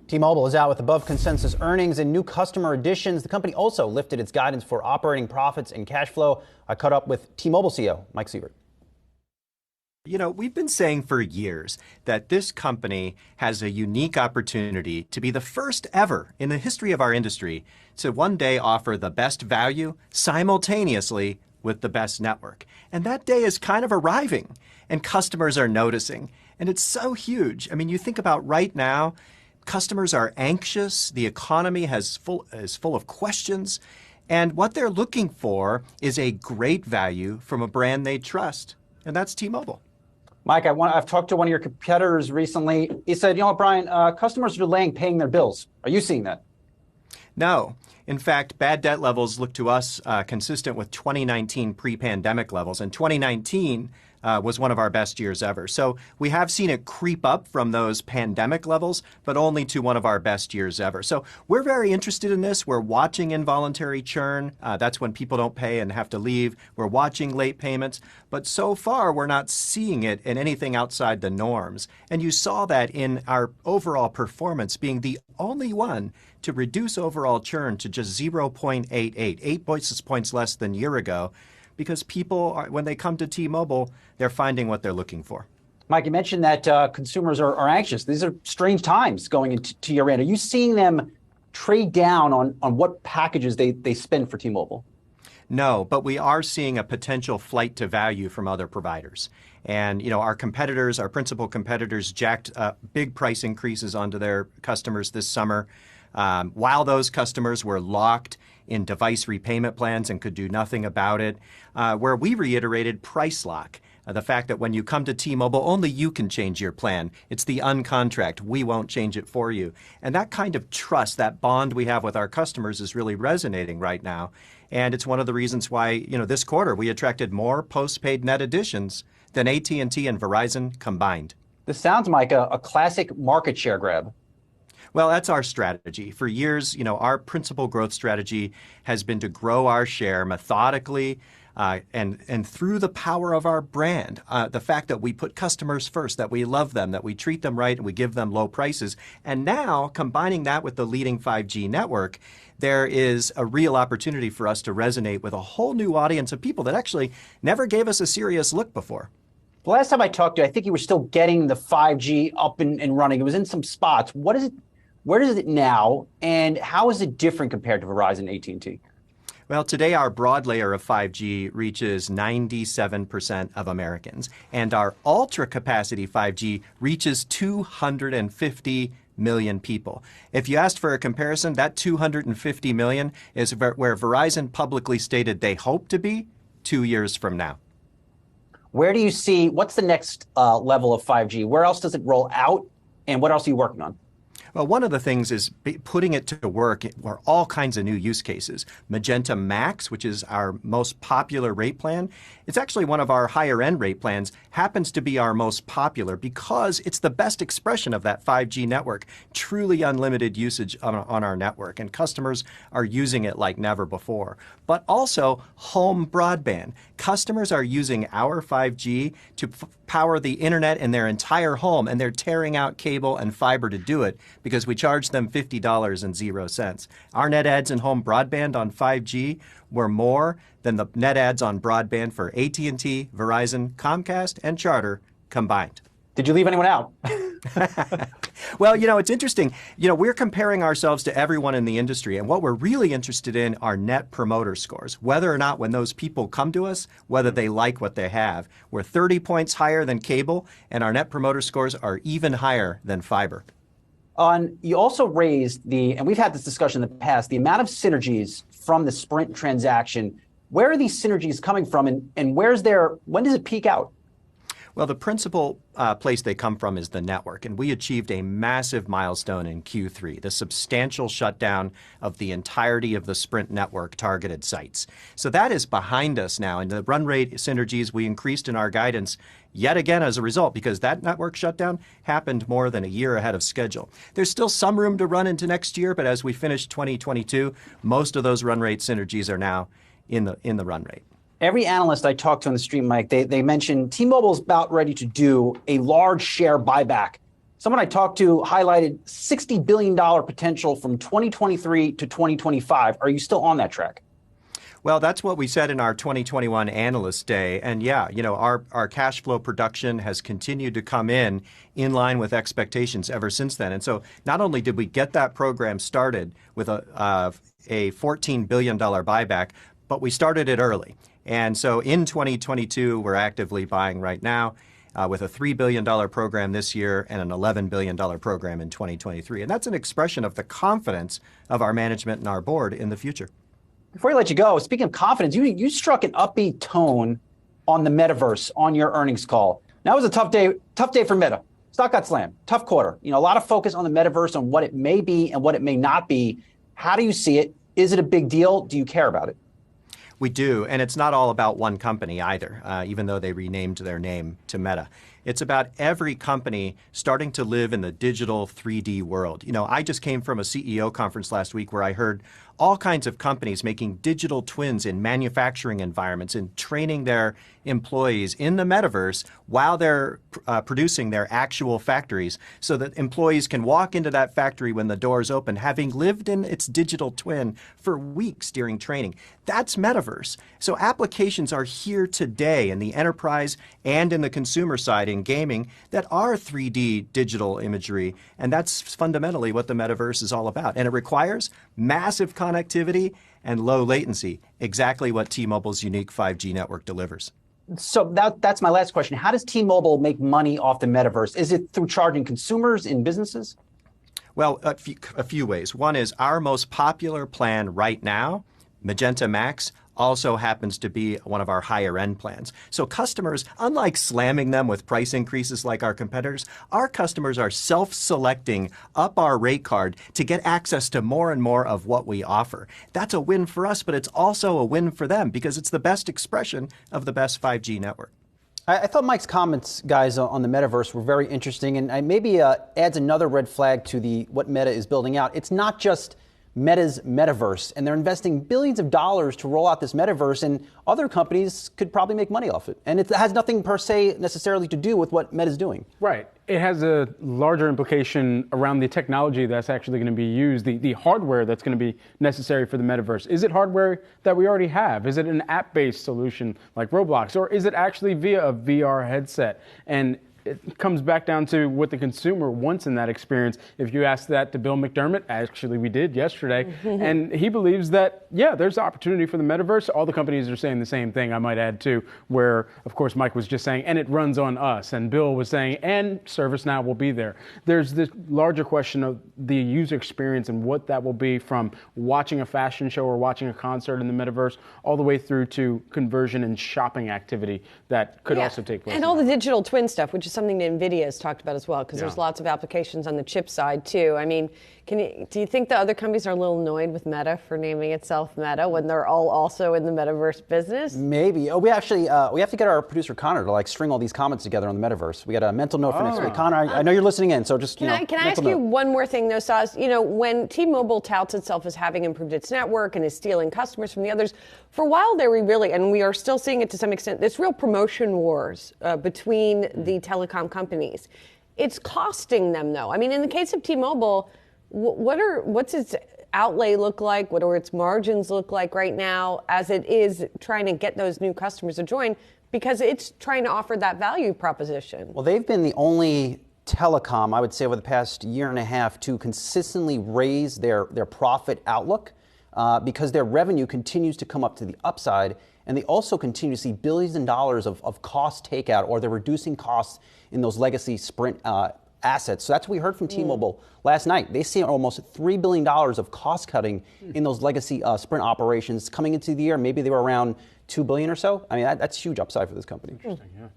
T-Mobile is out with above consensus earnings and new customer additions. The company also lifted its guidance for operating profits and cash flow. I caught up with T-Mobile CEO Mike Sievert. You know, we've been saying for years that this company has a unique opportunity to be the first ever in the history of our industry to one day offer the best value simultaneously with the best network. And that day is kind of arriving, and customers are noticing. And it's so huge. I mean, you think about right now, customers are anxious. The economy is full of questions. And what they're looking for is a great value from a brand they trust. And that's T-Mobile. Mike, I've talked to one of your competitors recently. He said, you know what, Brian, customers are delaying paying their bills. Are you seeing that? No. In fact, bad debt levels look to us consistent with 2019 pre-pandemic levels. And 2019 was one of our best years ever. So we have seen it creep up from those pandemic levels, but only to one of our best years ever. So we're very interested in this. We're watching involuntary churn. That's when people don't pay and have to leave. We're watching late payments. But so far, we're not seeing it in anything outside the norms. And you saw that in our overall performance being the only one to reduce overall churn to just 0.88, 8 basis points less than a year ago. Because people, when they come to T-Mobile, they're finding what they're looking for. Mike, you mentioned that consumers are anxious. These are strange times going into year end. Are you seeing them trade down on what packages they spend for T-Mobile? No, but we are seeing a potential flight to value from other providers. And, you know, our competitors, our principal competitors, jacked big price increases onto their customers this summer. While those customers were locked in device repayment plans and could do nothing about it, where we reiterated price lock, the fact that when you come to T-Mobile, only you can change your plan. It's the uncontract. We won't change it for you. And that kind of trust, that bond we have with our customers is really resonating right now. And it's one of the reasons why, you know, this quarter we attracted more postpaid net additions than AT&T and Verizon combined. This sounds like a classic market share grab. Well, that's our strategy. For years, you know, our principal growth strategy has been to grow our share methodically and through the power of our brand. The fact that we put customers first, that we love them, that we treat them right, and we give them low prices. And now, combining that with the leading 5G network, there is a real opportunity for us to resonate with a whole new audience of people that actually never gave us a serious look before. The last time I talked to you, I think you were still getting the 5G up and running. It was in some spots. What is it? Where is it now, and how is it different compared to Verizon, AT&T? Well, today our broad layer of 5G reaches 97% of Americans, and our ultra capacity 5G reaches 250 million people. If you asked for a comparison, that 250 million is where Verizon publicly stated they hope to be 2 years from now. Where do you see, what's the next level of 5G? Where else does it roll out, and what else are you working on? Well, one of the things is putting it to work for all kinds of new use cases. Magenta Max, which is our most popular rate plan, it's actually one of our higher end rate plans, happens to be our most popular because it's the best expression of that 5G network, truly unlimited usage on our network, and customers are using it like never before. But also home broadband. Customers are using our 5G to power the internet in their entire home, and they're tearing out cable and fiber to do it because we charge them $50.00. Our net adds in home broadband on 5G were more than the net adds on broadband for AT&T, Verizon, Comcast, and Charter combined. Did you leave anyone out? Well, you know, it's interesting. You know, we're comparing ourselves to everyone in the industry, and what we're really interested in are net promoter scores, whether or not when those people come to us, whether they like what they have. We're 30 points higher than cable, and our net promoter scores are even higher than fiber. You also raised and we've had this discussion in the past, the amount of synergies from the Sprint transaction. Where are these synergies coming from, and when does it peak out? Well, the principal place they come from is the network, and we achieved a massive milestone in Q3, the substantial shutdown of the entirety of the Sprint network targeted sites. So that is behind us now, and the run rate synergies we increased in our guidance yet again as a result, because that network shutdown happened more than a year ahead of schedule. There's still some room to run into next year, but as we finish 2022, most of those run rate synergies are now in the run rate. Every analyst I talked to on the stream, Mike, they mentioned T-Mobile's about ready to do a large share buyback Someone I talked to highlighted $60 billion potential from 2023 to 2025. Are you still on that track? Well, that's what we said in our 2021 Analyst Day. And yeah, our cash flow production has continued to come in line with expectations ever since then. And so not only did we get that program started with a $14 billion buyback, but we started it early. And so in 2022, we're actively buying right now with a $3 billion program this year and an $11 billion program in 2023. And that's an expression of the confidence of our management and our board in the future. Before I let you go, speaking of confidence, you struck an upbeat tone on the metaverse on your earnings call. Now, it was a tough day for Meta. Stock got slammed. Tough quarter. A lot of focus on the metaverse, on what it may be and what it may not be. How do you see it? Is it a big deal? Do you care about it? We do, and it's not all about one company either, even though they renamed their name to Meta. It's about every company starting to live in the digital 3D world. I just came from a CEO conference last week where I heard all kinds of companies making digital twins in manufacturing environments and training their employees in the metaverse while they're producing their actual factories so that employees can walk into that factory when the doors open, having lived in its digital twin for weeks during training. That's metaverse. So applications are here today in the enterprise and in the consumer side in gaming that are 3D digital imagery. And that's fundamentally what the metaverse is all about. And it requires massive connectivity and low latency, exactly what T-Mobile's unique 5G network delivers. So that's my last question. How does T-Mobile make money off the metaverse? Is it through charging consumers in businesses? Well, a few ways. One is our most popular plan right now, Magenta Max, also happens to be one of our higher end plans. So customers, unlike slamming them with price increases like our competitors, our customers are self-selecting up our rate card to get access to more and more of what we offer. That's a win for us, but it's also a win for them because it's the best expression of the best 5G network. I thought Mike's comments, guys, on the metaverse were very interesting, and maybe adds another red flag to what Meta is building out. It's not just Meta's metaverse, and they're investing billions of dollars to roll out this metaverse, and other companies could probably make money off it. And it has nothing per se necessarily to do with what Meta's doing. Right. It has a larger implication around the technology that's actually going to be used, the hardware that's going to be necessary for the metaverse. Is it hardware that we already have? Is it an app-based solution like Roblox, or is it actually via a VR headset? And it comes back down to what the consumer wants in that experience. If you ask that to Bill McDermott, actually we did yesterday, and he believes that, yeah, there's opportunity for the metaverse. All the companies are saying the same thing, I might add too, where, of course, Mike was just saying, and it runs on us, and Bill was saying, and ServiceNow will be there. There's this larger question of the user experience and what that will be, from watching a fashion show or watching a concert in the metaverse, all the way through to conversion and shopping activity that could also take place. And all the digital twin stuff, which is something that NVIDIA has talked about as well, because there's lots of applications on the chip side too. I mean, do you think the other companies are a little annoyed with Meta for naming itself Meta when they're all also in the metaverse business? Maybe. We actually we have to get our producer Connor to string all these comments together on the metaverse. We got a mental note for next week. Connor, I know you're listening in, so just can I ask you one more thing though, Saz? When T-Mobile touts itself as having improved its network and is stealing customers from the others, for a while there and we are still seeing it to some extent, this real promotion wars between the telecom companies. It's costing them though. I mean, in the case of T-Mobile, what's its outlay look like? What do its margins look like right now as it is trying to get those new customers to join, because it's trying to offer that value proposition? Well, they've been the only telecom, I would say, over the past year and a half to consistently raise their profit outlook because their revenue continues to come up to the upside, and they also continue to see billions of dollars of cost takeout, or they're reducing costs in those legacy Sprint assets. So that's what we heard from T-Mobile last night. They see almost $3 billion of cost cutting in those legacy Sprint operations coming into the year. Maybe they were around $2 billion or so. I mean, that's huge upside for this company. Interesting, yeah.